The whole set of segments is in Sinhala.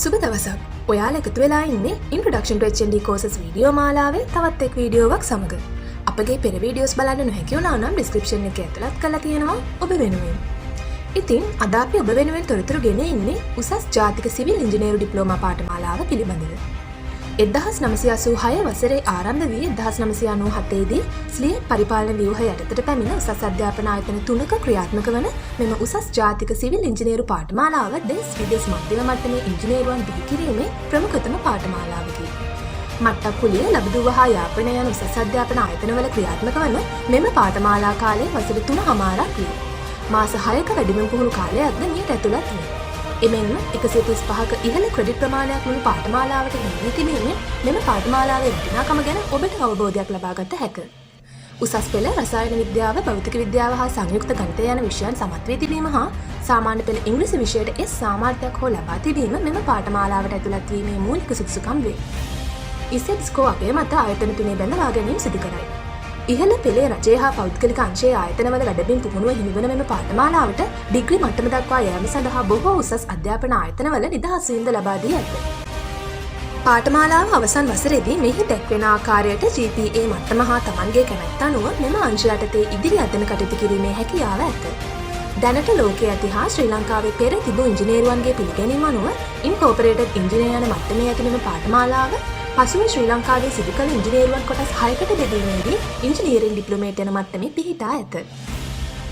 සුබ දවසක්. ඔයාලා එකතු වෙලා ඉන්නේ Introduction to HND Courses video මාලාවේ තවත් එක් වීඩියෝවක් සමග. අපගේ පෙර වීඩියෝස් බලන්න නොහැකි වුණා නම් description එකේ ඇතුළත් කරලා තියෙනවා ඔබ වෙනුවෙන්. ඉතින් අද අපි ඔබ වෙනුවෙන් තොරතුරු ගෙන ඉන්නේ උසස් ජාතික සිවිල් ඉංජිනේරු ඩිප්ලෝමා පාඨමාලාව පිළිබඳව. 1986 වසරේ ආරම්භ වී 1997 දී ස්ලියට් පරිපාලන ව්‍යුහය යටතට පැමිණ උසස් අධ්‍යාපන ආයතන 3ක ක්‍රියාත්මක වන මෙම උසස් ජාතික සිවිල් ඉංජිනේරු පාඨමාලාව දෙස් විදෙස් මධ්‍යම මට්ටමේ ඉංජිනේරුවන් බිහි කිරීමේ ප්‍රමුඛතම පාඨමාලාවකි. මට්ටම් කුලිය ලබදුව හා යාපනය යන උසස් අධ්‍යාපන ආයතනවල ක්‍රියාත්මක වන මෙම පාඨමාලා කාලය වසර 3.5ක් වේ. මාස 6ක වැඩිම පුහුණු කාලයක්ද මීට ඇතුළත් වේ. එමෙන්ම 135ක ඉහළ ක්‍රෙඩිට් ප්‍රමාණයක් මුළු පාඨමාලාවට හිමි තිබීමෙන් මෙම පාඨමාලාවේ වටිනාකම ගැන ඔබට අවබෝධයක් ලබා ගත හැකිය. උසස් පෙළ රසායන විද්‍යාව, භෞතික විද්‍යාව හා සංයුක්ත ගණිතය යන විෂයන් සමත් වී තිබීම හා සාමාන්‍ය පෙළ ඉංග්‍රීසි විෂයට S සාමර්ථ්‍යයක් හෝ ලබා තිබීම මෙම පාඨමාලාවට ඇතුළත් වීමේ මූලික සුදුසුකම් වේ. ඉසෙට් ස්කෝ අගය මත ආයතන තුනේ බැඳ ගැනීම සිදු කරයි. ඉහළ පෙළේ රජය හා පෞද්ගලික අංශයේ ආයතනවල වැඩබිම් පුහුණුව හිමිවන මෙම පාඨමාලාවට ඩිග්‍රී මට්ටම දක්වා යෑම සඳහා බොහෝ උසස් අධ්‍යාපන ආයතනවල නිදහස් වීමද ලබා දී ඇත. පාඨමාලාව අවසන් වසරේදී මෙහි දැක්වෙන ආකාරයට GPA මට්ටම හා තමන්ගේ කැමැත්ත අනුව මෙම අංශ යටතේ ඉදිරි අධ්‍යයන කටයුතු කිරීමේ හැකියාව ඇත. දැනට ලෝකයේ ඇති හා ශ්‍රී ලංකාවේ පෙර තිබූ ඉංජිනේරුවන්ගේ පිළිගැනීම අනුව ඉන්කෝපරේටඩ් ඉංජිනේර යන මට්ටමේ ඇති මෙම පාඨමාලාව පසුව ශ්‍රී ලංකාවේ සිදු කළ ඉංජිනේරුවන් කොටස් 6කට බෙදීමේදී ඉංජිනීරින් ඩිප්ලෝමේට් යන මට්ටමේ පිහිටා ඇත.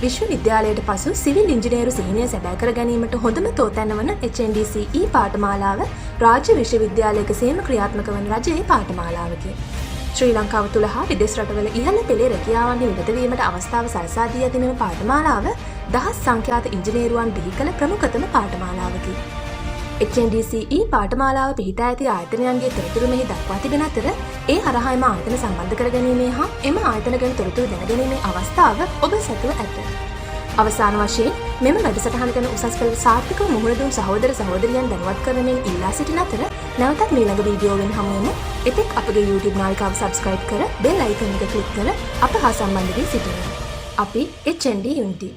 විශ්වවිද්‍යාලයට පසු සිවිල් ඉංජිනේරු සිහිනය සැබෑ කර ගැනීමට හොඳම තෝතැන්න වන HNDCE පාඨමාලාව රාජ්‍ය විශ්වවිද්‍යාලයක සේම ක්‍රියාත්මක වන රජයේ පාඨමාලාවකි. ශ්‍රී ලංකාව තුළ හා විදේශ රටවල ඉහළ පෙළේ රැකියාවන්හි නිරත වීමට අවස්ථාව සලසා දී ඇති මෙම පාඨමාලාව දහස් සංඛ්‍යාත ඉංජිනේරුවන් බිහි කළ ප්‍රමුඛතම පාඨමාලාවකි. HNDCE පාඨමාලාව පිහිටා ඇති ආයතනයන්ගේ තොරතුරු මෙහි දක්වා තිබෙන අතර ඒ හරහා එම ආයතන සම්බන්ධ කර ගැනීමේ හා එම ආයතන ගැන තොරතුරු දැනගැනීමේ අවස්ථාව ඔබ සතුව ඇත. අවසාන වශයෙන් මෙම වැඩසටහන ගැන උසස් පෙළ සාර්ථකව මුහුණ දුන් සහෝදර සහෝදරියන් දැනුවත් කරමින් ඉල්ලා සිටින අතර නැවතත් ඊළඟ වීඩියෝවෙන් හමු වෙමු. එතෙක් අපගේ YouTube නාලිකාව subscribe කර bell icon එක click කර අප හා සම්බන්ධ වී සිටින්න. අපි HND Unity